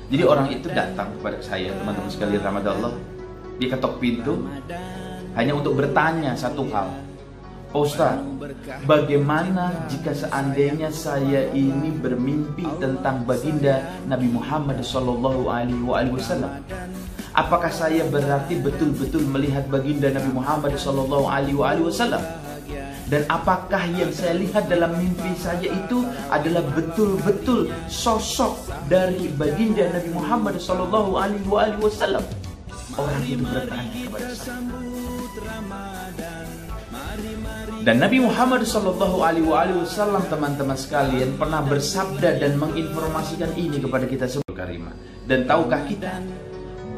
Jadi orang itu datang kepada saya, teman-teman sekalian Ramadallah. Dia ketok pintu hanya untuk bertanya satu hal. Pak Ustaz, bagaimana jika seandainya saya ini bermimpi tentang baginda Nabi Muhammad SAW? Apakah saya berarti betul-betul melihat baginda Nabi Muhammad SAW? Dan apakah yang saya lihat dalam mimpi saya itu adalah betul-betul sosok dari baginda Nabi Muhammad SAW? Orang itu bertanya kepada saya. Dan Nabi Muhammad SAW, teman-teman sekalian, pernah bersabda dan menginformasikan ini kepada kita semua, karimah. Dan tahukah kita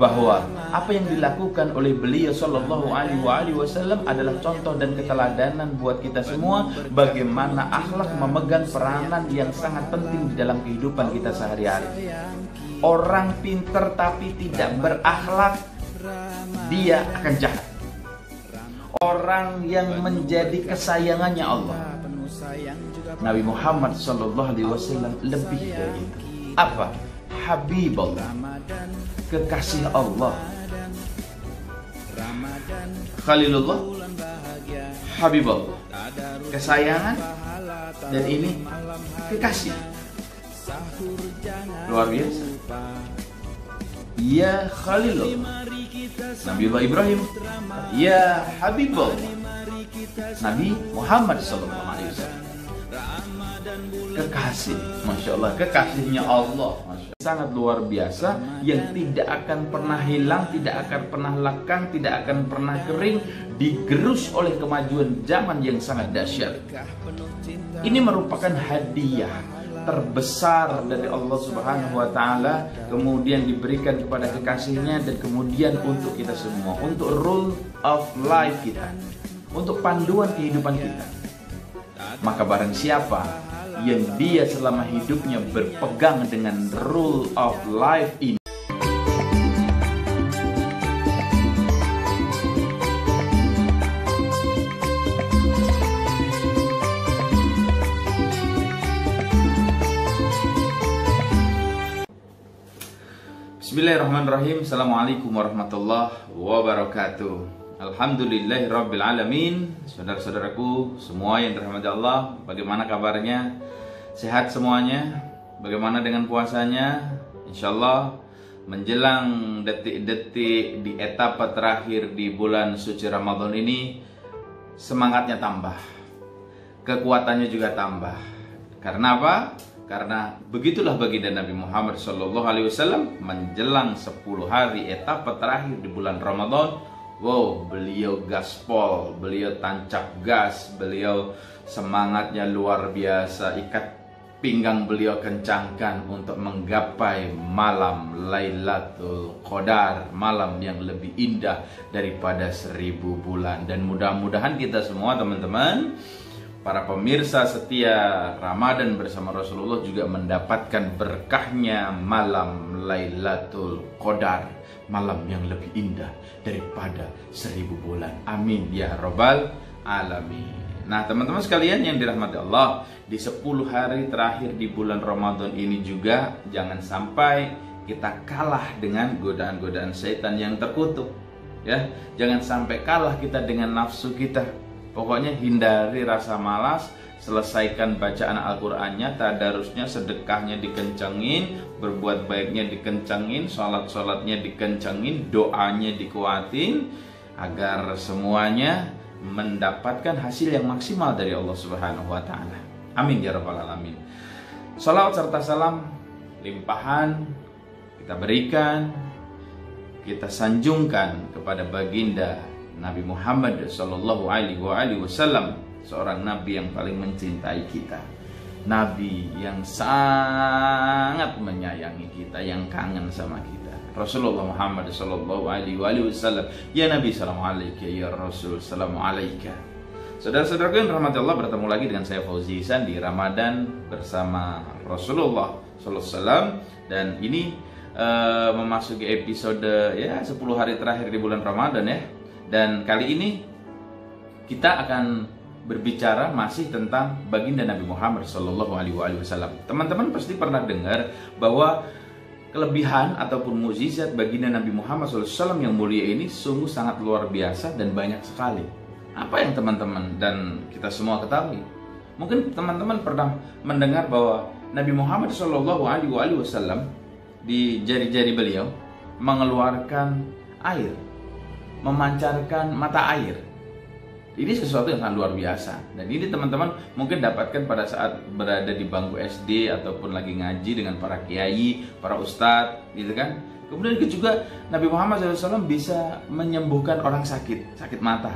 bahwa apa yang dilakukan oleh beliau Shallallahu Alaihi Wasallam adalah contoh dan keteladanan buat kita semua bagaimana akhlak memegang peranan yang sangat penting di dalam kehidupan kita sehari-hari. Orang pinter tapi tidak berakhlak, dia akan jahat. Orang yang menjadi kesayangannya Allah, Nabi Muhammad Shallallahu Alaihi Wasallam, lebih dari itu. Apa? Habibullah, kekasih Allah. Khalilullah, Habibullah, kesayangan, dan ini kekasih. Luar biasa. Ya Khalilullah, Nabiullah Ibrahim. Ya Habibullah, Nabi Muhammad SAW. Kekasih, Masya Allah, kekasihnya Allah, Masya Allah. Sangat luar biasa, yang tidak akan pernah hilang, tidak akan pernah lekang, tidak akan pernah kering, digerus oleh kemajuan zaman yang sangat dahsyat. Ini merupakan hadiah terbesar dari Allah Subhanahu wa Ta'ala, kemudian diberikan kepada kekasihnya, dan kemudian untuk kita semua, untuk rule of life kita, untuk panduan kehidupan kita. Maka barang siapa yang dia selama hidupnya berpegang dengan rule of life ini, Bismillahirrahmanirrahim. Assalamualaikum warahmatullahi wabarakatuh. Alhamdulillahirabbil alamin. Saudara-saudaraku semua yang dirahmati Allah, bagaimana kabarnya? Sehat semuanya? Bagaimana dengan puasanya? Insyaallah menjelang detik-detik di etapa terakhir di bulan suci Ramadan ini, semangatnya tambah, kekuatannya juga tambah. Karena apa? Karena begitulah baginda Nabi Muhammad SAW menjelang 10 hari etapa terakhir di bulan Ramadan. Wow, beliau gaspol, beliau tancap gas, beliau semangatnya luar biasa, ikat pinggang beliau kencangkan untuk menggapai malam Lailatul Qadar, malam yang lebih indah daripada 1000 bulan. Dan mudah-mudahan kita semua, teman-teman, para pemirsa setia Ramadan bersama Rasulullah, juga mendapatkan berkahnya malam Lailatul Qadar, malam yang lebih indah daripada 1000 bulan. Amin ya rabbal alamin. Nah, teman-teman sekalian yang dirahmati Allah, di 10 hari terakhir di bulan Ramadan ini juga jangan sampai kita kalah dengan godaan-godaan setan yang terkutuk, ya. Jangan sampai kalah kita dengan nafsu kita. Pokoknya hindari rasa malas, selesaikan bacaan Al-Qur'annya, tadarusnya, sedekahnya dikencengin, berbuat baiknya dikencengin, sholat-sholatnya dikencengin, doanya dikuatin, agar semuanya mendapatkan hasil yang maksimal dari Allah Subhanahu wa Ta'ala. Amin ya rabbal alamin. Salawat serta salam limpahan kita berikan, kita sanjungkan kepada baginda Nabi Muhammad Sallallahu Alaihi Wasallam, seorang Nabi yang paling mencintai kita, Nabi yang sangat menyayangi kita, yang kangen sama kita, Rasulullah Muhammad Sallallahu Alaihi Wasallam. Ya Nabi, salam alaika, ya Rasul, salam alaika. Saudara-saudaraku yang dirahmati Allah, bertemu lagi dengan saya Fauzi Ihsan di Ramadan bersama Rasulullah Sallallahu Alaihi Wasallam. Dan ini memasuki episode ya 10 hari terakhir di bulan Ramadan, ya. Dan kali ini kita akan berbicara masih tentang baginda Nabi Muhammad Sallallahu Alaihi Wasallam. Teman-teman pasti pernah dengar bahwa kelebihan ataupun mukjizat baginda Nabi Muhammad SAW yang mulia ini sungguh sangat luar biasa dan banyak sekali. Apa yang teman-teman dan kita semua ketahui? Mungkin teman-teman pernah mendengar bahwa Nabi Muhammad SAW di jari-jari beliau mengeluarkan air, memancarkan mata air. Ini sesuatu yang sangat luar biasa. Dan ini teman-teman mungkin dapatkan pada saat berada di bangku SD ataupun lagi ngaji dengan para kiai, para ustadz, gitu kan. Kemudian juga Nabi Muhammad SAW bisa menyembuhkan orang sakit mata,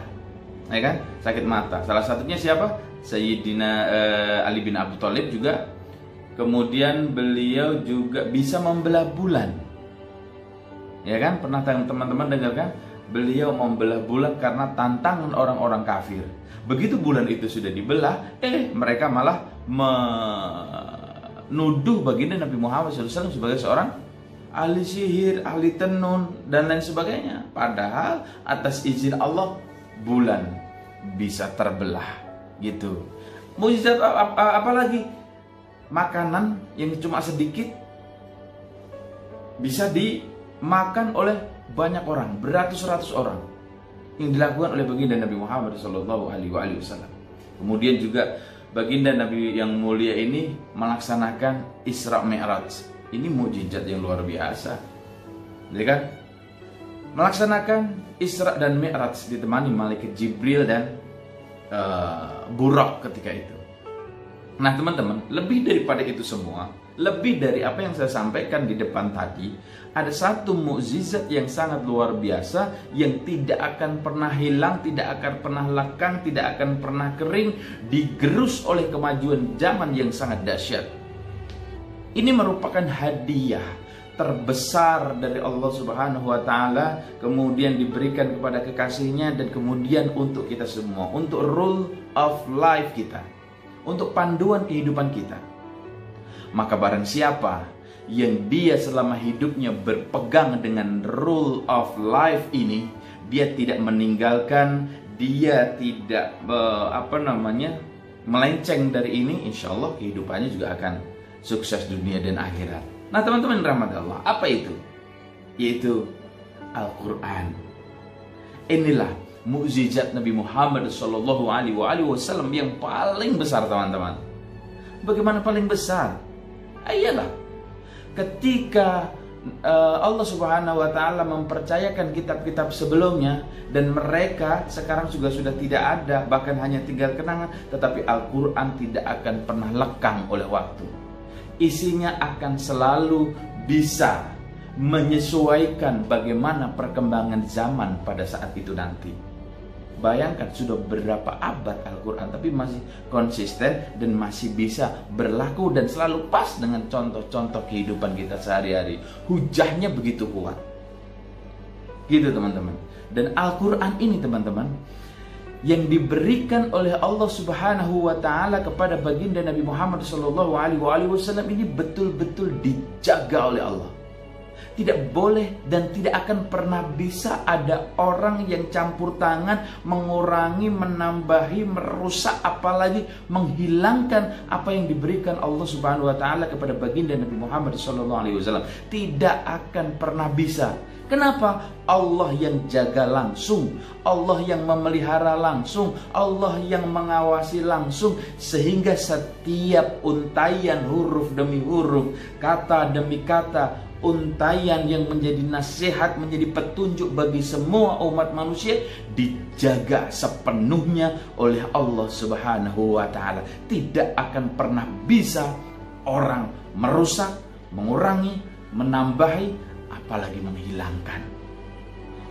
ya kan? Sakit mata. Salah satunya siapa? Sayyidina Ali bin Abi Thalib juga. Kemudian beliau juga bisa membelah bulan, ya kan? Pernah teman-teman dengar kan? Beliau membelah bulan karena tantangan orang-orang kafir. Begitu bulan itu sudah dibelah, mereka malah menuduh baginda Nabi Muhammad SAW sebagai seorang ahli sihir, ahli tenun, dan lain sebagainya. Padahal atas izin Allah bulan bisa terbelah, gitu. Mukjizat apa lagi? Makanan yang cuma sedikit bisa dimakan oleh banyak orang, beratus-ratus orang, yang dilakukan oleh baginda Nabi Muhammad SAW. Kemudian juga baginda Nabi yang mulia ini melaksanakan Isra Mi'raj. Ini mukjizat yang luar biasa, ya kan? Melaksanakan Isra dan Mi'raj ditemani malaikat Jibril dan Buraq ketika itu. Nah teman-teman, lebih daripada itu semua, lebih dari apa yang saya sampaikan di depan tadi, ada satu mukjizat yang sangat luar biasa yang tidak akan pernah hilang, tidak akan pernah lekang, tidak akan pernah kering, digerus oleh kemajuan zaman yang sangat dahsyat. Ini merupakan hadiah terbesar dari Allah Subhanahu wa Ta'ala, kemudian diberikan kepada kekasihnya, dan kemudian untuk kita semua, untuk rule of life kita, untuk panduan kehidupan kita. Maka barang siapa yang dia selama hidupnya berpegang dengan rule of life ini, dia tidak meninggalkan, dia tidak melenceng dari ini, insya Allah kehidupannya juga akan sukses dunia dan akhirat. Nah teman-teman rahmat Allah, apa itu? Yaitu Al-Quran. Inilah mukjizat Nabi Muhammad SAW yang paling besar, teman-teman. Bagaimana paling besar? Iyalah, ketika Allah Subhanahu wa Ta'ala mempercayakan kitab-kitab sebelumnya, dan mereka sekarang juga sudah tidak ada, bahkan hanya tinggal kenangan, tetapi Al-Quran tidak akan pernah lekang oleh waktu. Isinya akan selalu bisa menyesuaikan bagaimana perkembangan zaman pada saat itu nanti. Bayangkan sudah berapa abad Al-Quran, tapi masih konsisten dan masih bisa berlaku dan selalu pas dengan contoh-contoh kehidupan kita sehari-hari. Hujahnya begitu kuat, gitu teman-teman. Dan Al-Quran ini teman-teman, yang diberikan oleh Allah Subhanahu wa Ta'ala kepada baginda Nabi Muhammad SAW ini betul-betul dijaga oleh Allah. Tidak boleh dan tidak akan pernah bisa ada orang yang campur tangan, mengurangi, menambahi, merusak, apalagi menghilangkan apa yang diberikan Allah Subhanahu wa Ta'ala kepada baginda Nabi Muhammad SAW. Tidak akan pernah bisa. Kenapa? Allah yang jaga langsung, Allah yang memelihara langsung, Allah yang mengawasi langsung, sehingga setiap untaian huruf demi huruf, kata demi kata, untaian yang menjadi nasihat, menjadi petunjuk bagi semua umat manusia, dijaga sepenuhnya oleh Allah Subhanahu wa Ta'ala. Tidak akan pernah bisa orang merusak, mengurangi, menambahi, apalagi menghilangkan.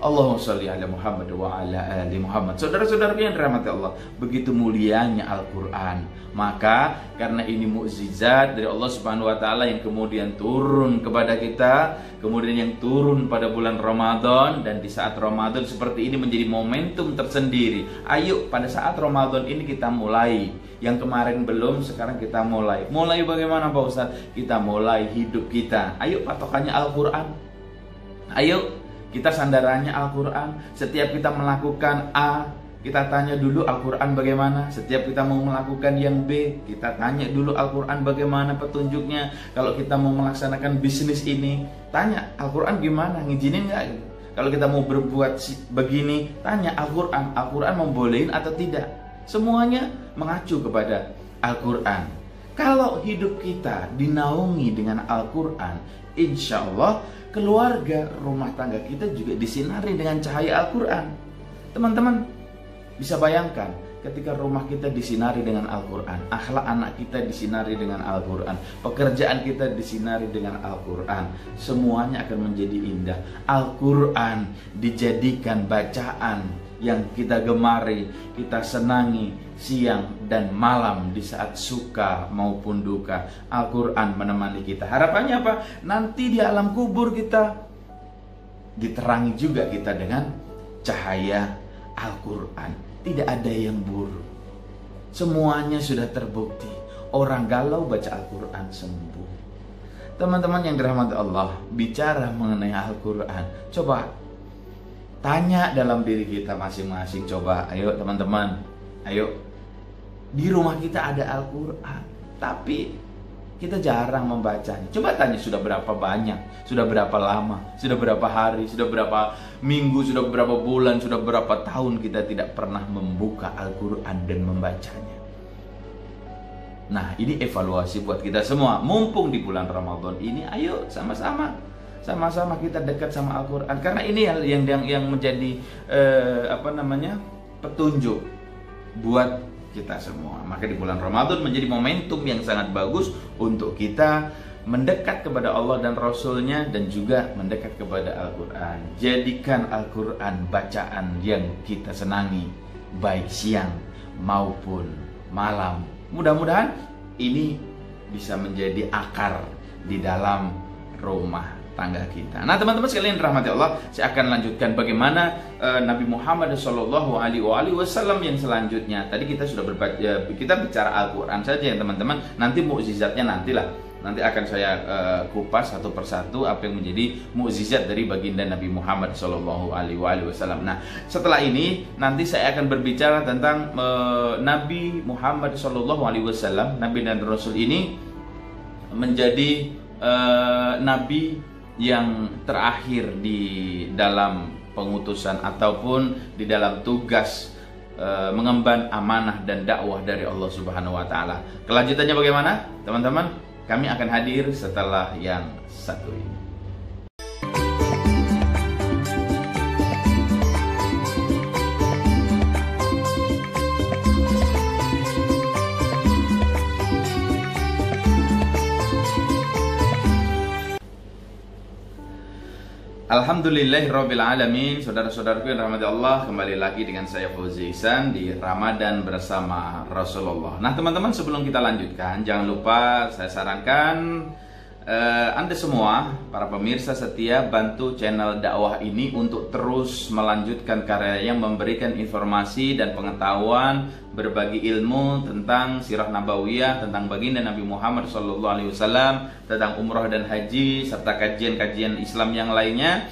Allahumma sholli ala Muhammad wa ala ali Muhammad. Saudara-saudaraku yang dirahmati Allah, begitu mulianya Al-Quran. Maka karena ini mukjizat dari Allah Subhanahu wa Ta'ala yang kemudian turun kepada kita, kemudian yang turun pada bulan Ramadan, dan di saat Ramadan seperti ini menjadi momentum tersendiri. Ayo pada saat Ramadan ini kita mulai. Yang kemarin belum, sekarang kita mulai. Mulai bagaimana Pak Ustadz? Kita mulai hidup kita. Ayo patokannya Al-Quran. Ayo kita sandarannya Al-Quran. Setiap kita melakukan A, kita tanya dulu Al-Quran bagaimana. Setiap kita mau melakukan yang B, kita tanya dulu Al-Quran bagaimana petunjuknya. Kalau kita mau melaksanakan bisnis ini, tanya Al-Quran gimana, ngizinin nggak? Kalau kita mau berbuat begini, tanya Al-Quran, Al-Quran membolehin atau tidak. Semuanya mengacu kepada Al-Quran. Kalau hidup kita dinaungi dengan Al-Quran, insya Allah keluarga, rumah tangga kita juga disinari dengan cahaya Al-Quran. Teman-teman bisa bayangkan ketika rumah kita disinari dengan Al-Quran, akhlak anak kita disinari dengan Al-Quran, pekerjaan kita disinari dengan Al-Quran, semuanya akan menjadi indah. Al-Quran dijadikan bacaan yang kita gemari, kita senangi siang dan malam di saat suka maupun duka. Al-Quran menemani kita. Harapannya apa? Nanti di alam kubur kita diterangi juga kita dengan cahaya Al-Quran. Tidak ada yang buruk. Semuanya sudah terbukti. Orang galau baca Al-Quran sembuh. Teman-teman yang dirahmati Allah, bicara mengenai Al-Quran, coba tanya dalam diri kita masing-masing. Coba, ayo teman-teman, ayo. Di rumah kita ada Al-Quran, tapi kita jarang membacanya. Coba tanya, sudah berapa banyak, sudah berapa lama, sudah berapa hari, sudah berapa minggu, sudah berapa bulan, sudah berapa tahun kita tidak pernah membuka Al-Quran dan membacanya. Nah, ini evaluasi buat kita semua. Mumpung di bulan Ramadan ini, ayo sama-sama kita dekat sama Al-Quran. Karena ini yang menjadi petunjuk buat kita semua. Maka di bulan Ramadan menjadi momentum yang sangat bagus untuk kita mendekat kepada Allah dan Rasulnya, dan juga mendekat kepada Al-Quran. Jadikan Al-Quran bacaan yang kita senangi, baik siang maupun malam. Mudah-mudahan ini bisa menjadi akar di dalam rumah tangga kita. Nah, teman-teman sekalian dirahmati Allah, saya akan lanjutkan bagaimana Nabi Muhammad SAW yang selanjutnya. Tadi kita sudah kita bicara Al-Quran saja ya teman-teman. Nanti mukjizatnya nanti akan saya kupas satu persatu apa yang menjadi mukjizat dari baginda Nabi Muhammad SAW. Nah, setelah ini nanti saya akan berbicara tentang Nabi Muhammad SAW. Nabi dan Rasul ini menjadi Nabi yang terakhir di dalam pengutusan ataupun di dalam tugas mengemban amanah dan dakwah dari Allah Subhanahu wa taala. Kelanjutannya bagaimana? Teman-teman, kami akan hadir setelah yang satu ini. Alhamdulillahirrabbilalamin. Saudara-saudaraku yang dirahmati Allah, kembali lagi dengan saya Fauzi Ihsan di Ramadan bersama Rasulullah. Nah teman-teman, sebelum kita lanjutkan, jangan lupa saya sarankan Anda semua, para pemirsa setia, bantu channel dakwah ini untuk terus melanjutkan karya yang memberikan informasi dan pengetahuan, berbagi ilmu tentang sirah nabawiyah, tentang baginda Nabi Muhammad SAW, tentang umrah dan haji, serta kajian-kajian Islam yang lainnya,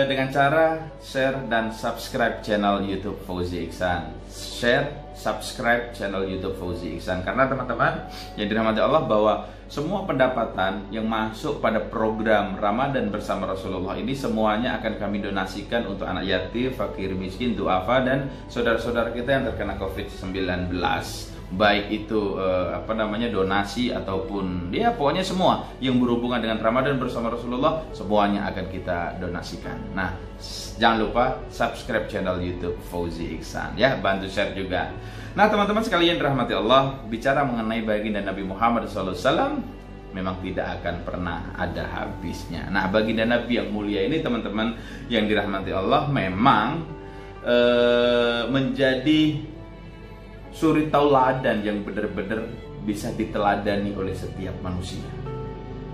dengan cara share dan subscribe channel YouTube Fauzi Ihsan. Share, subscribe channel YouTube Fauzi Ihsan. Karena teman-teman yang dirahmati Allah, bahwa semua pendapatan yang masuk pada program Ramadan bersama Rasulullah ini semuanya akan kami donasikan untuk anak yatim, fakir miskin, duafa, dan saudara-saudara kita yang terkena COVID-19. Baik itu donasi ataupun ya pokoknya semua yang berhubungan dengan Ramadan bersama Rasulullah, semuanya akan kita donasikan. Nah, jangan lupa subscribe channel YouTube Fauzi Ihsan ya, bantu share juga. Nah teman-teman sekalian dirahmati Allah, bicara mengenai baginda Nabi Muhammad SAW memang tidak akan pernah ada habisnya. Nah, baginda Nabi yang mulia ini teman-teman yang dirahmati Allah memang menjadi suri tauladan yang benar-benar bisa diteladani oleh setiap manusia.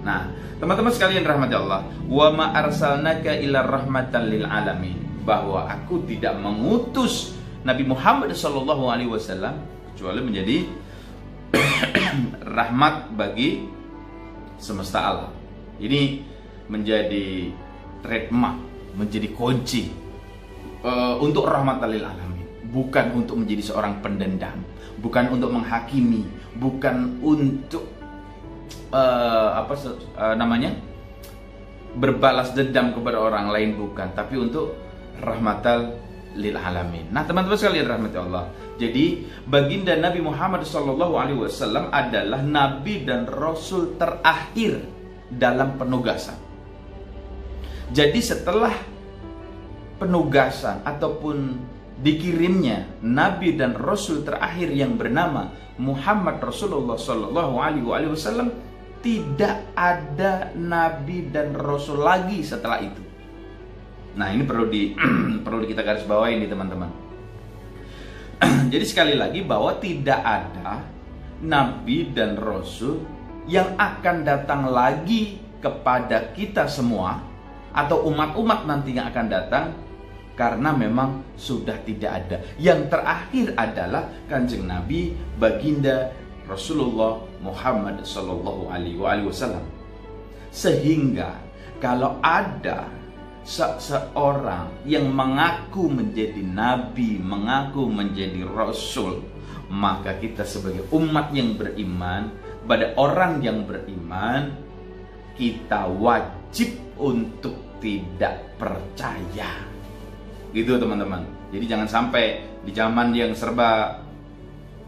Nah, teman-teman sekalian rahmati Allah, wa ma arsalnaka illa rahmatan lil alamin, bahwa aku tidak mengutus Nabi Muhammad SAW kecuali menjadi rahmat bagi semesta alam. Ini menjadi trademark, menjadi kunci untuk rahmatan lil alamin. bukan untuk menjadi seorang pendendam, bukan untuk menghakimi, bukan untuk berbalas dendam kepada orang lain, bukan, tapi untuk rahmatal lil alamin. Nah, teman-teman sekalian rahmati Allah. Jadi, baginda Nabi Muhammad SAW adalah nabi dan rasul terakhir dalam penugasan. Jadi, setelah penugasan ataupun dikirimnya nabi dan rasul terakhir yang bernama Muhammad Rasulullah SAW, tidak ada nabi dan rasul lagi setelah itu. Nah, ini perlu kita garis bawahi ini, teman-teman. Jadi sekali lagi bahwa tidak ada nabi dan rasul yang akan datang lagi kepada kita semua atau umat-umat nanti yang akan datang, karena memang sudah tidak ada. Yang terakhir adalah Kanjeng Nabi baginda Rasulullah Muhammad Sallallahu Alaihi Wasallam. Sehingga kalau ada seseorang yang mengaku menjadi nabi, mengaku menjadi rasul, maka kita sebagai umat yang beriman pada orang yang beriman, kita wajib untuk tidak percaya. Gitu, teman-teman. Jadi jangan sampai di zaman yang serba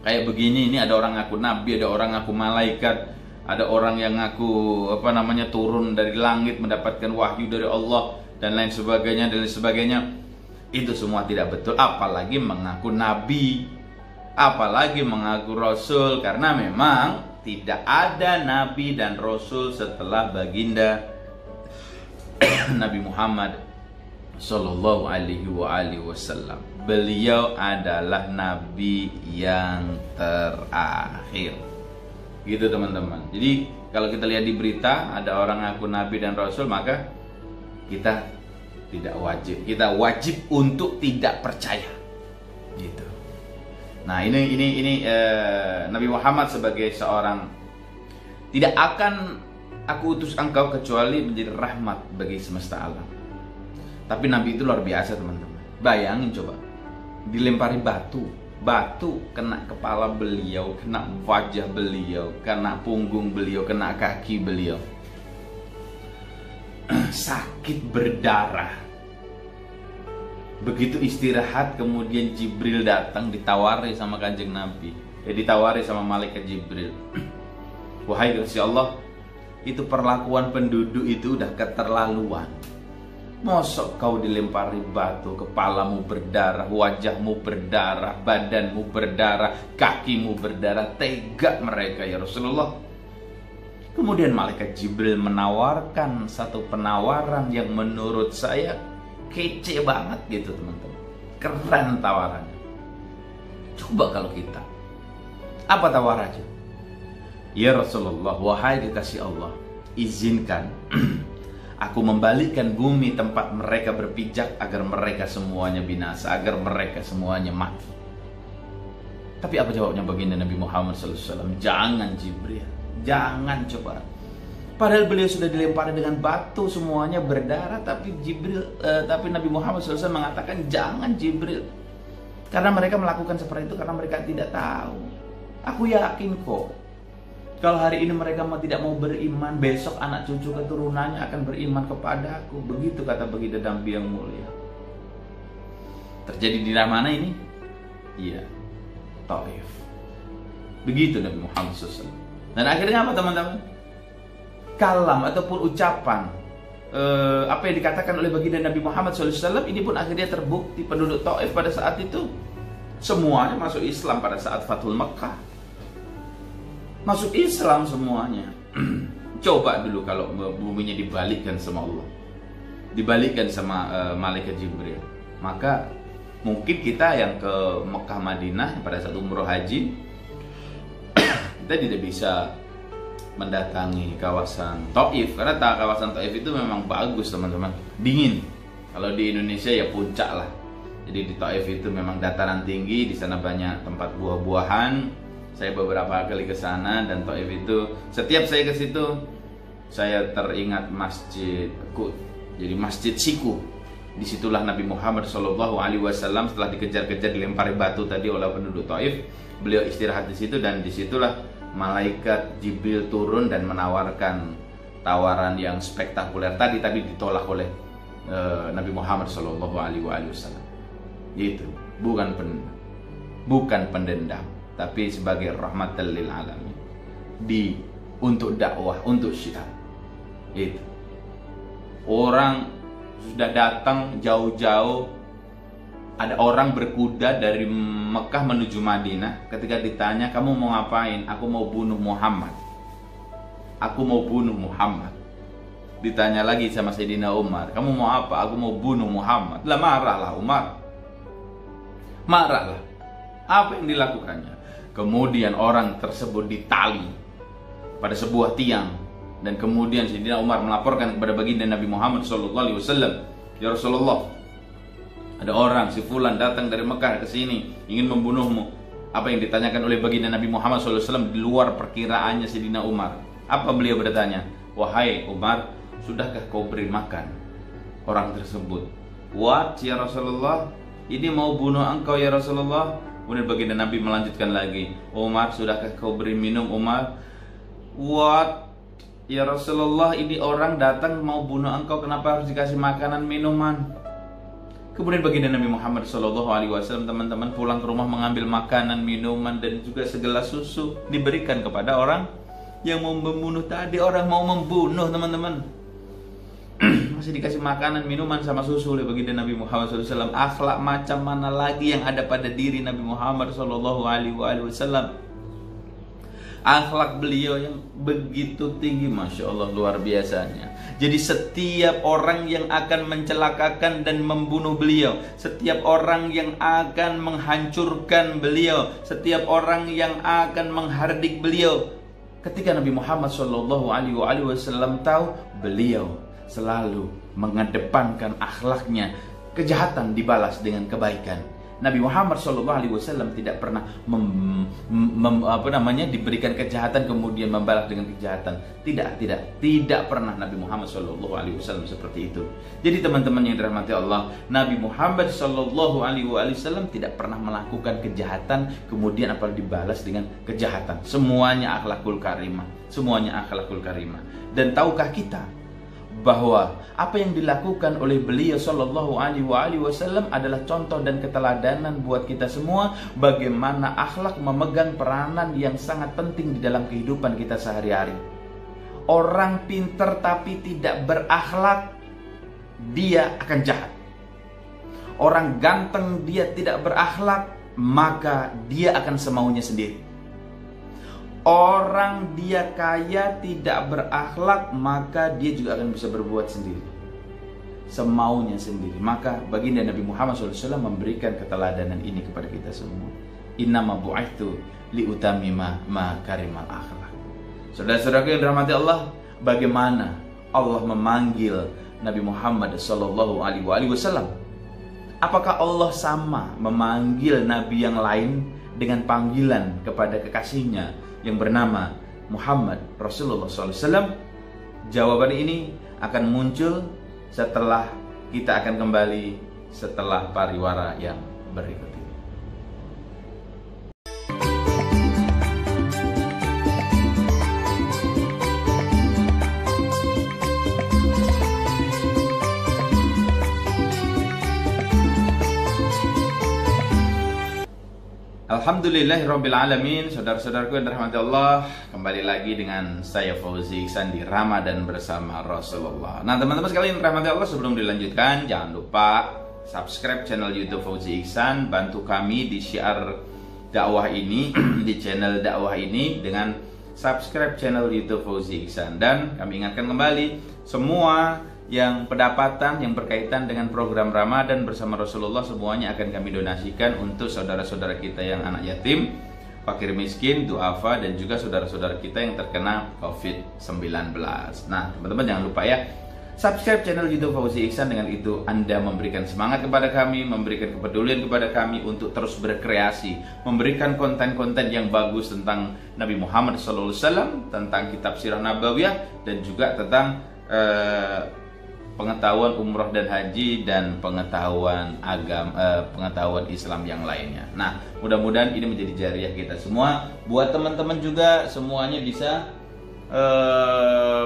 kayak begini, ini ada orang ngaku nabi, ada orang ngaku malaikat, ada orang yang ngaku turun dari langit mendapatkan wahyu dari Allah dan lain sebagainya. Itu semua tidak betul, apalagi mengaku nabi, apalagi mengaku rasul, karena memang tidak ada nabi dan rasul setelah baginda Nabi Muhammad Sallallahu Alaihi Wasallam. Beliau adalah nabi yang terakhir. Gitu, teman-teman. Jadi kalau kita lihat di berita ada orang ngaku nabi dan rasul, maka kita wajib untuk tidak percaya. Gitu. Nah, ini Nabi Muhammad sebagai seorang, tidak akan aku utus engkau kecuali menjadi rahmat bagi semesta alam. Tapi Nabi itu luar biasa, teman-teman. Bayangin coba, dilempari batu kena kepala beliau, kena wajah beliau, kena punggung beliau, kena kaki beliau. Sakit, berdarah. Begitu istirahat, kemudian Jibril datang, ditawari sama Kanjeng Nabi. Ditawari sama malaikat Jibril. Wahai kasih Allah, itu perlakuan penduduk itu udah keterlaluan. Mosok kau dilempari batu, kepalamu berdarah, wajahmu berdarah, badanmu berdarah, kakimu berdarah, tega mereka ya Rasulullah. Kemudian malaikat Jibril menawarkan satu penawaran yang menurut saya kece banget gitu, teman-teman. Keren tawarannya. Coba kalau kita, apa tawarannya? Ya Rasulullah, wahai kekasih Allah, izinkan aku membalikkan bumi tempat mereka berpijak agar mereka semuanya binasa, agar mereka semuanya mati. Tapi apa jawabnya baginda Nabi Muhammad SAW? Jangan Jibril, jangan, coba. Padahal beliau sudah dilempari dengan batu, semuanya berdarah, tapi Nabi Muhammad SAW mengatakan jangan Jibril. Karena mereka melakukan seperti itu karena mereka tidak tahu. Aku yakin kok, kalau hari ini mereka tidak mau beriman, besok anak cucu keturunannya akan beriman kepadaku. Begitu kata baginda Nabi yang mulia. Terjadi di mana ini? Iya, Taif. Begitu Nabi Muhammad SAW. Dan akhirnya apa, teman-teman? Kalam ataupun ucapan apa yang dikatakan oleh baginda Nabi Muhammad SAW ini pun akhirnya terbukti. Penduduk Taif pada saat itu semuanya masuk Islam pada saat Fathul Makkah. Masuk Islam semuanya. Coba dulu kalau buminya dibalikkan sama Allah, dibalikkan sama malaikat Jibril, maka mungkin kita yang ke Mekah Madinah pada saat umroh haji, kita tidak bisa mendatangi kawasan Taif, karena kawasan Taif itu memang bagus, teman-teman. Dingin. Kalau di Indonesia ya puncak lah. Jadi di Taif itu memang dataran tinggi, di sana banyak tempat buah-buahan. Saya beberapa kali ke sana, dan Taif itu setiap saya ke situ saya teringat Masjid Qud. Jadi Masjid Siku. Disitulah Nabi Muhammad SAW setelah dikejar-kejar, dilempari batu tadi oleh penduduk Taif, beliau istirahat di situ, dan disitulah malaikat Jibril turun dan menawarkan tawaran yang spektakuler tadi, tapi ditolak oleh Nabi Muhammad SAW. Yaitu bukan pendendam, tapi sebagai rahmatan lil alamin, untuk dakwah, untuk syiar. Itu orang sudah datang jauh-jauh, ada orang berkuda dari Mekah menuju Madinah. Ketika ditanya, kamu mau ngapain? Aku mau bunuh Muhammad. Aku mau bunuh Muhammad. Ditanya lagi sama Sayyidina Umar, kamu mau apa? Aku mau bunuh Muhammad. Lah marahlah Umar. Marahlah. Apa yang dilakukannya? Kemudian orang tersebut ditali pada sebuah tiang, dan kemudian Sayyidina Umar melaporkan kepada baginda Nabi Muhammad SAW, ya Rasulullah, ada orang si fulan datang dari Mekah ke sini ingin membunuhmu. Apa yang ditanyakan oleh baginda Nabi Muhammad SAW di luar perkiraannya Sayyidina Umar. Apa beliau bertanya? Wahai Umar, sudahkah kau beri makan orang tersebut? What ya Rasulullah? Ini mau bunuh engkau ya Rasulullah. Kemudian baginda Nabi melanjutkan lagi, Umar, sudahkah kau beri minum Umar? What ya Rasulullah, ini orang datang mau bunuh engkau, kenapa harus dikasih makanan minuman? Kemudian baginda Nabi Muhammad SAW, teman-teman, pulang ke rumah mengambil makanan, minuman, dan juga segelas susu, diberikan kepada orang yang mau membunuh tadi. Orang mau membunuh, teman-teman, masih dikasih makanan, minuman, sama susu oleh baginda Nabi Muhammad SAW. Akhlak macam mana lagi yang ada pada diri Nabi Muhammad SAW? Akhlak beliau yang begitu tinggi, Masya Allah, luar biasanya. Jadi setiap orang yang akan mencelakakan dan membunuh beliau, setiap orang yang akan menghancurkan beliau, setiap orang yang akan menghardik beliau, ketika Nabi Muhammad SAW tahu, beliau selalu mengedepankan akhlaknya. Kejahatan dibalas dengan kebaikan. Nabi Muhammad SAW tidak pernah diberikan kejahatan kemudian membalas dengan kejahatan. Tidak pernah Nabi Muhammad SAW seperti itu. Jadi teman-teman yang dirahmati Allah, Nabi Muhammad SAW tidak pernah melakukan kejahatan kemudian apalagi dibalas dengan kejahatan. Semuanya akhlakul karimah, semuanya akhlakul karimah. Dan tahukah kita bahwa apa yang dilakukan oleh beliau Shallallahu Alaihi Wasallam adalah contoh dan keteladanan buat kita semua, bagaimana akhlak memegang peranan yang sangat penting di dalam kehidupan kita sehari-hari. Orang pinter tapi tidak berakhlak, dia akan jahat. Orang ganteng dia tidak berakhlak, maka dia akan semaunya sendiri. Orang dia kaya tidak berakhlak, maka dia juga akan bisa berbuat sendiri, semaunya sendiri. Maka baginda Nabi Muhammad SAW memberikan keteladanan ini kepada kita semua. Innama bu'aitsu liutamima makarimal akhlak. Saudara-saudaraku yang dirahmati Allah, bagaimana Allah memanggil Nabi Muhammad SAW? Apakah Allah sama memanggil Nabi yang lain dengan panggilan kepada kekasihnya yang bernama Muhammad Rasulullah SAW? Jawaban ini akan muncul setelah kita akan kembali setelah pariwara yang berikut ini. Alhamdulillahirrabbilalamin. Saudara-saudaraku yang dirahmati Allah, kembali lagi dengan saya Fauzi Ihsan di Ramadan bersama Rasulullah. Nah teman-teman sekalian yang dirahmati Allah, sebelum dilanjutkan jangan lupa subscribe channel YouTube Fauzi Ihsan. Bantu kami di syiar dakwah ini, di channel dakwah ini dengan subscribe channel YouTube Fauzi Ihsan. Dan kami ingatkan kembali, semua yang pendapatan yang berkaitan dengan program Ramadan bersama Rasulullah semuanya akan kami donasikan untuk saudara-saudara kita yang anak yatim, fakir miskin, duafa, dan juga saudara-saudara kita yang terkena COVID-19. Nah teman-teman jangan lupa ya, subscribe channel YouTube Fauzi Ihsan. Dengan itu Anda memberikan semangat kepada kami, memberikan kepedulian kepada kami untuk terus berkreasi, memberikan konten-konten yang bagus tentang Nabi Muhammad SAW, tentang kitab sirah nabawiyah, dan juga tentang pengetahuan umroh dan haji, dan pengetahuan pengetahuan Islam yang lainnya. Nah, mudah-mudahan ini menjadi jariah kita semua. Buat teman-teman juga semuanya bisa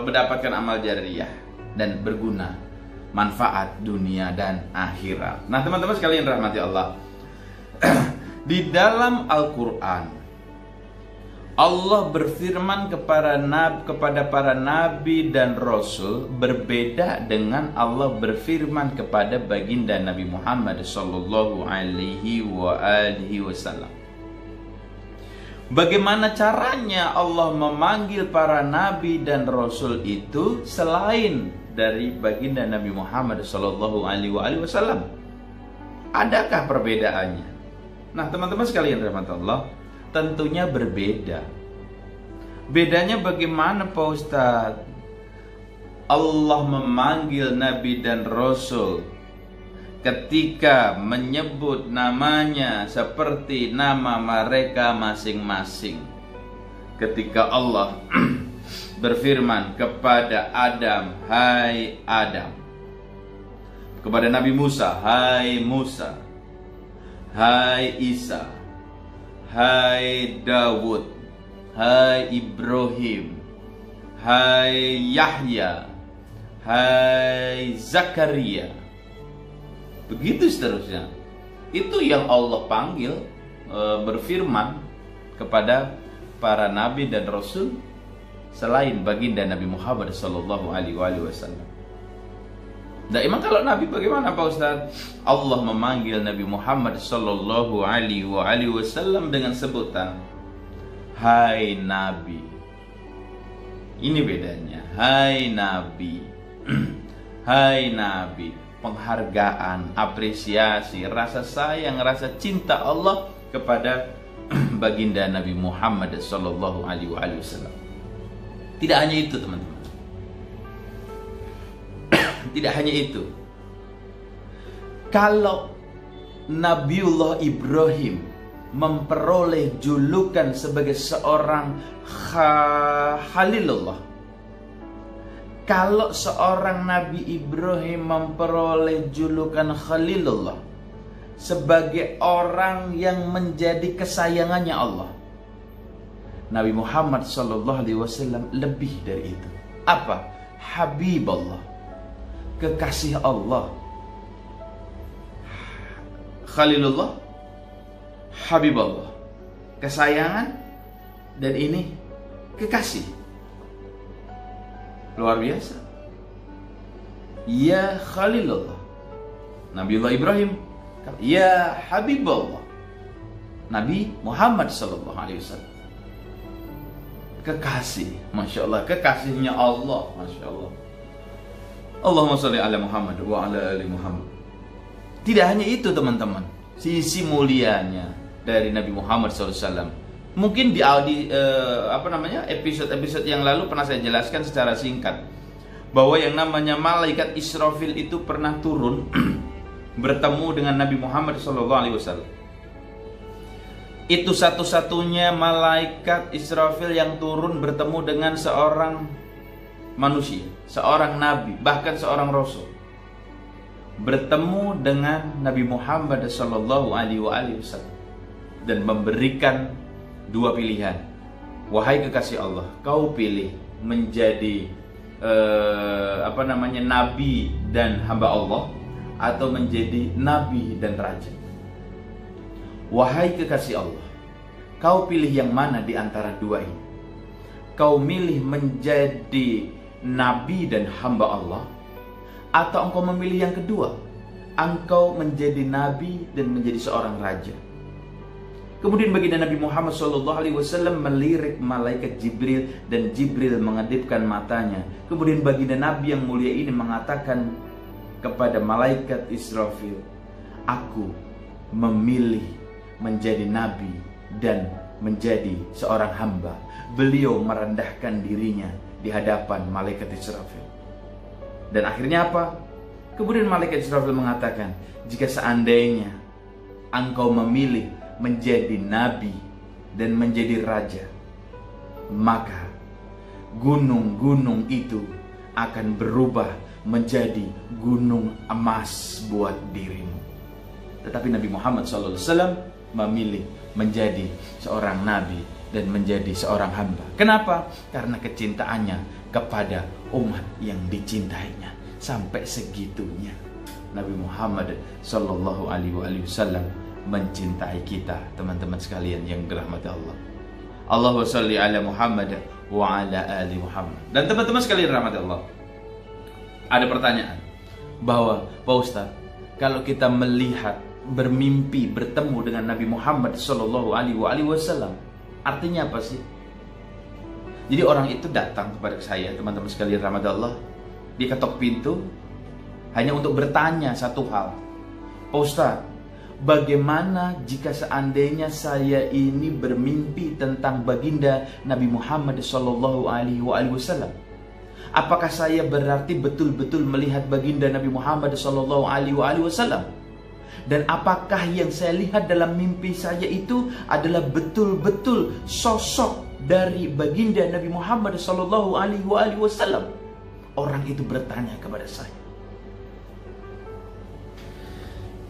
mendapatkan amal jariah dan berguna, manfaat dunia dan akhirat. Nah, teman-teman sekalian rahmati Allah, di dalam Al-Quran Allah berfirman kepada para nabi dan rasul berbeda dengan Allah berfirman kepada baginda Nabi Muhammad sallallahu alaihi wasallam. Bagaimana caranya Allah memanggil para nabi dan rasul itu selain dari baginda Nabi Muhammad sallallahu alaihi wasallam? Adakah perbedaannya? Nah, teman-teman sekalian rahmatullah, tentunya berbeda. Bedanya bagaimana Pak Ustadz? Allah memanggil Nabi dan Rasul ketika menyebut namanya seperti nama mereka masing-masing. Ketika Allah berfirman kepada Adam, "Hai Adam." Kepada Nabi Musa, "Hai Musa." "Hai Isa." "Hai Dawud." "Hai Ibrahim." "Hai Yahya." "Hai Zakaria." Begitu seterusnya. Itu yang Allah panggil, berfirman kepada para nabi dan rasul selain baginda Nabi Muhammad sallallahu alaihi wasallam. Nah, emang kalau Nabi bagaimana Pak Ustaz? Allah memanggil Nabi Muhammad sallallahu alaihi wasallam dengan sebutan "Hai Nabi." Ini bedanya. Hai Nabi. Hai Nabi. Penghargaan, apresiasi, rasa sayang, rasa cinta Allah kepada baginda Nabi Muhammad sallallahu alaihi wasallam. Tidak hanya itu, teman-teman. Tidak hanya itu. Kalau Nabiullah Ibrahim memperoleh julukan sebagai seorang Khalilullah, kalau seorang Nabi Ibrahim memperoleh julukan Khalilullah sebagai orang yang menjadi kesayangannya Allah, Nabi Muhammad SAW lebih dari itu. Apa? Habibullah, kekasih Allah. Khalilullah, Habibullah, kesayangan, dan ini kekasih. Luar biasa. Ya Khalilullah, Nabiullah Ibrahim. Ya Habibullah, Nabi Muhammad SAW, kekasih. Masya Allah, kekasihnya Allah. Masya Allah. Allahumma sholli ala Muhammad wa ala ali Muhammad. Tidak hanya itu, teman-teman, sisi mulianya dari Nabi Muhammad SAW. Mungkin di episode-episode yang lalu pernah saya jelaskan secara singkat bahwa yang namanya malaikat Israfil itu pernah turun bertemu dengan Nabi Muhammad SAW. Itu satu-satunya malaikat Israfil yang turun bertemu dengan seorang manusia, seorang nabi, bahkan seorang rasul, bertemu dengan Nabi Muhammad SAW dan memberikan dua pilihan. Wahai kekasih Allah, kau pilih menjadi nabi dan hamba Allah, atau menjadi nabi dan raja. Wahai kekasih Allah, kau pilih yang mana di antara dua ini? Kau milih menjadi nabi dan hamba Allah, atau engkau memilih yang kedua, engkau menjadi nabi dan menjadi seorang raja? Kemudian baginda Nabi Muhammad SAW melirik malaikat Jibril, dan Jibril mengedipkan matanya. Kemudian baginda Nabi yang mulia ini mengatakan kepada malaikat Israfil, aku memilih menjadi nabi dan menjadi seorang hamba. Beliau merendahkan dirinya di hadapan malaikat Israfil. Dan akhirnya apa? Kemudian malaikat Israfil mengatakan, jika seandainya engkau memilih menjadi nabi dan menjadi raja, maka gunung-gunung itu akan berubah menjadi gunung emas buat dirimu. Tetapi Nabi Muhammad SAW memilih menjadi seorang nabi dan menjadi seorang hamba. Kenapa? Karena kecintaannya kepada umat yang dicintainya. Sampai segitunya Nabi Muhammad SAW mencintai kita, teman-teman sekalian yang dirahmati Allah. Allahumma sholli ala Muhammad wa ala ali Muhammad. Dan teman-teman sekalian dirahmati Allah, ada pertanyaan bahwa Pak Ustaz, kalau kita melihat bermimpi bertemu dengan Nabi Muhammad SAW, artinya apa sih? Jadi orang itu datang kepada saya, teman-teman sekalian rahmat Allah, dia ketok pintu hanya untuk bertanya satu hal. Pak Ustaz, bagaimana jika seandainya saya ini bermimpi tentang baginda Nabi Muhammad SAW? Apakah saya berarti betul-betul melihat baginda Nabi Muhammad SAW? Dan apakah yang saya lihat dalam mimpi saya itu adalah betul-betul sosok dari baginda Nabi Muhammad SAW? Orang itu bertanya kepada saya.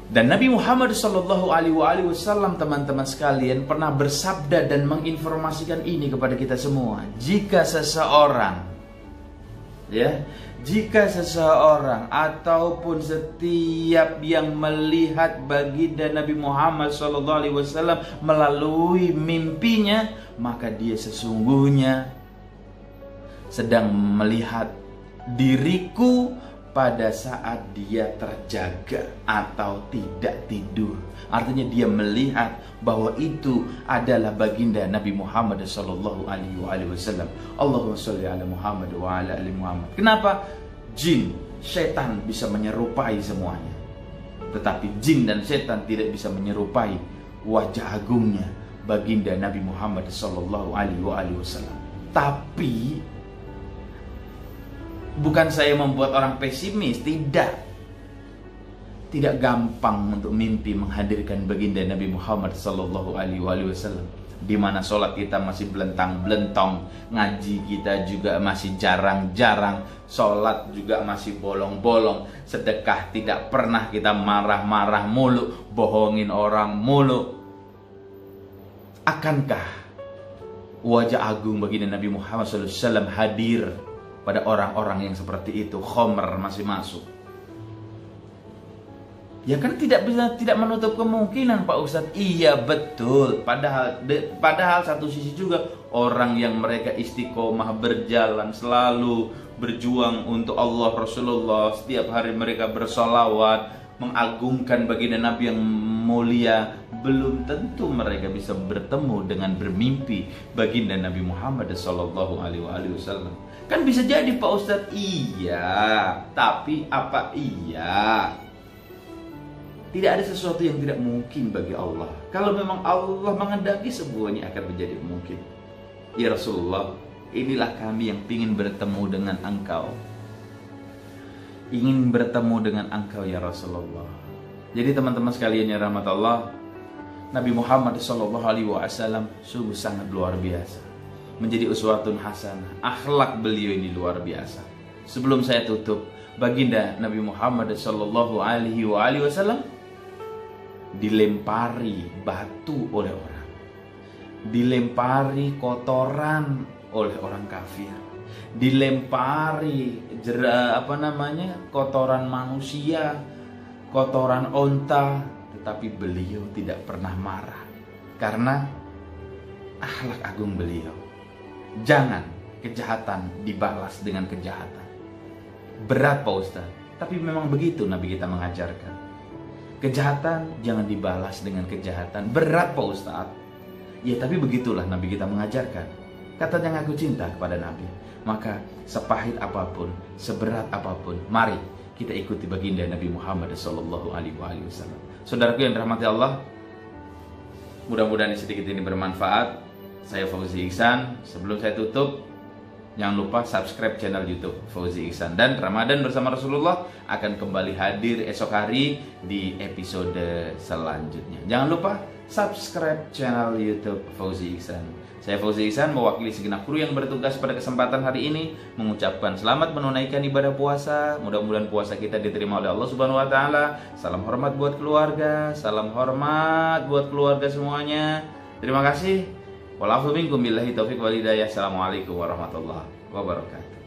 Dan Nabi Muhammad SAW, teman-teman sekalian, pernah bersabda dan menginformasikan ini kepada kita semua. Jika seseorang ataupun setiap yang melihat baginda Nabi Muhammad SAW melalui mimpinya, maka dia sesungguhnya sedang melihat diriku pada saat dia terjaga atau tidak tidur. Artinya dia melihat bahwa itu adalah baginda Nabi Muhammad SAW. Allahumma sholli ala Muhammad wa ala ali Muhammad. Kenapa? Jin, setan bisa menyerupai semuanya, tetapi jin dan setan tidak bisa menyerupai wajah agungnya baginda Nabi Muhammad SAW. Tapi bukan saya membuat orang pesimis, tidak gampang untuk mimpi menghadirkan baginda Nabi Muhammad SAW. Di mana sholat kita masih belentang-belentong, ngaji kita juga masih jarang-jarang, sholat juga masih bolong-bolong, sedekah tidak pernah kita marah-marah mulu, bohongin orang mulu. Akankah wajah agung baginda Nabi Muhammad SAW hadir pada orang-orang yang seperti itu? Khomer masih masuk. Ya kan tidak menutup kemungkinan Pak Ustadz. Iya betul. Padahal satu sisi juga orang yang mereka istiqomah berjalan selalu berjuang untuk Allah Rasulullah, setiap hari mereka bersolawat mengagungkan baginda Nabi yang mulia, belum tentu mereka bisa bertemu dengan bermimpi baginda Nabi Muhammad SAW. Kan bisa jadi Pak Ustadz. Iya, tapi apa iya? Tidak ada sesuatu yang tidak mungkin bagi Allah. Kalau memang Allah menghendaki, semuanya akan menjadi mungkin. Ya Rasulullah, inilah kami yang ingin bertemu dengan Engkau. Ingin bertemu dengan Engkau ya Rasulullah. Jadi teman-teman sekalian yang rahmat Allah, Nabi Muhammad SAW sungguh sangat luar biasa, menjadi uswatun hasanah. Akhlak beliau ini luar biasa. Sebelum saya tutup, baginda Nabi Muhammad SAW dilempari batu oleh orang, dilempari kotoran oleh orang kafir, dilempari kotoran manusia, kotoran onta, tetapi beliau tidak pernah marah karena akhlak agung beliau. Jangan kejahatan dibalas dengan kejahatan. Berat Pak Ustaz, tapi memang begitu Nabi kita mengajarkan. Kejahatan jangan dibalas dengan kejahatan. Berat Pak Ustaz. Ya tapi begitulah Nabi kita mengajarkan. Katanya ngaku cinta kepada Nabi, maka sepahit apapun, seberat apapun, mari kita ikuti baginda Nabi Muhammad SAW. Saudaraku yang dirahmati Allah, mudah-mudahan sedikit ini bermanfaat. Saya Fauzi Ihsan. Sebelum saya tutup, Jangan lupa subscribe channel YouTube Fauzi Ihsan. Dan Ramadan bersama Rasulullah akan kembali hadir esok hari di episode selanjutnya. Jangan lupa subscribe channel YouTube Fauzi Ihsan. Saya Fauzi Ihsan mewakili segenap kru yang bertugas pada kesempatan hari ini mengucapkan selamat menunaikan ibadah puasa. Mudah-mudahan puasa kita diterima oleh Allah Subhanahu wa taala. Salam hormat buat keluarga, salam hormat buat keluarga semuanya. Terima kasih. Walafu minkum billahi taufiq wal hidayah. Assalamualaikum warahmatullahi wabarakatuh.